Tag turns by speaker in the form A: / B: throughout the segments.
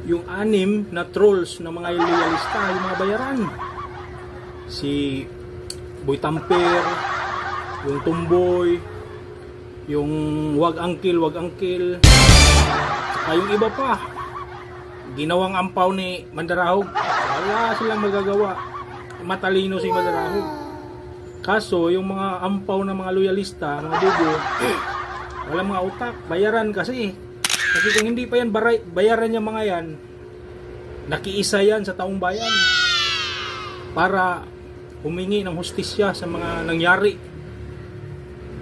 A: yung 6 na trolls na mga loyalista, yung mga bayaran. Si Boy Tamper, yung Tumboy, yung wag angkil, saka yung iba pa. Ginawang ampaw ni Mandarahog. Wala silang magagawa. Matalino si Mandarahog. Kaso, yung mga ampaw na mga loyalista, mga bubo, wala mga utak. Bayaran kasi. Kasi kung hindi pa yan bayaran yung mga yan, nakiisa yan sa taong bayan para humingi ng hustisya sa mga nangyari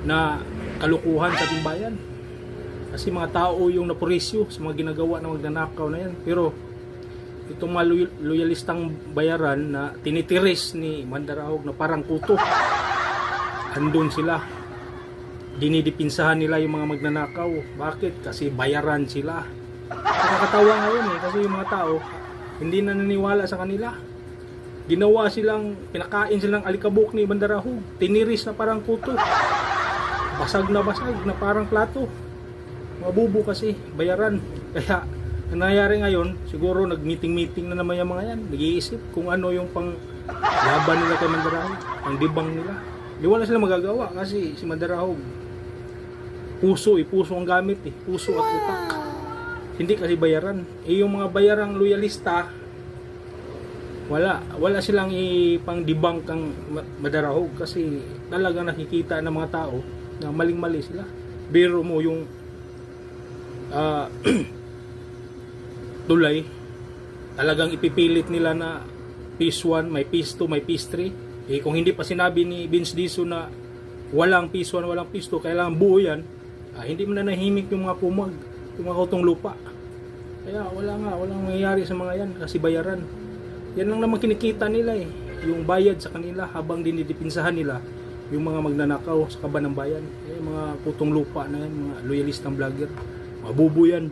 A: na kalukuhan sa ating bayan. Kasi mga tao yung napurisyo sa mga ginagawa ng magnanakaw na yan. Pero itong mga loyalistang bayaran na tinitiris ni Mandarahog na parang kuto, andun sila. Dinidipinsahan nila yung mga magnanakaw. Bakit? Kasi bayaran sila. Nakakatawa ngayon kasi yung mga tao hindi na naniniwala sa kanila. Ginawa silang, pinakain silang alikabok ni Mandarahog. Tiniris na parang kuto. Basag na parang plato. Mabubo kasi, bayaran. Kaya, ang nangyayari ngayon, siguro nag-meeting na naman yung mga yan. Nag-iisip kung ano yung pang laban nila kay Mandarahog. Ang dibang nila. Di wala sila magagawa kasi si Mandarahog, puso ang gamit eh. Puso at utak. Hindi kasi bayaran. Yung mga bayarang loyalista, wala silang ipang dibang kang Mandarahog kasi talagang nakikita ng mga tao na maling-mali sila. Biro mo yung tulay, talagang ipipilit nila na phase 1, may phase 2, may phase 3. Kung hindi pa sinabi ni Vince Diso na walang phase 1, walang phase 2, kailangan buo yan, hindi mo na nahimik yung mga kumag, yung mga kautong lupa. Kaya walang mangyayari sa mga yan kasi bayaran. Yan lang naman kinikita nila yung bayad sa kanila habang dinidipinsahan nila yung mga magnanakaw sa kaban ng bayan. Mga kutong lupa na yan, mga loyalistang vlogger, mabubo yan.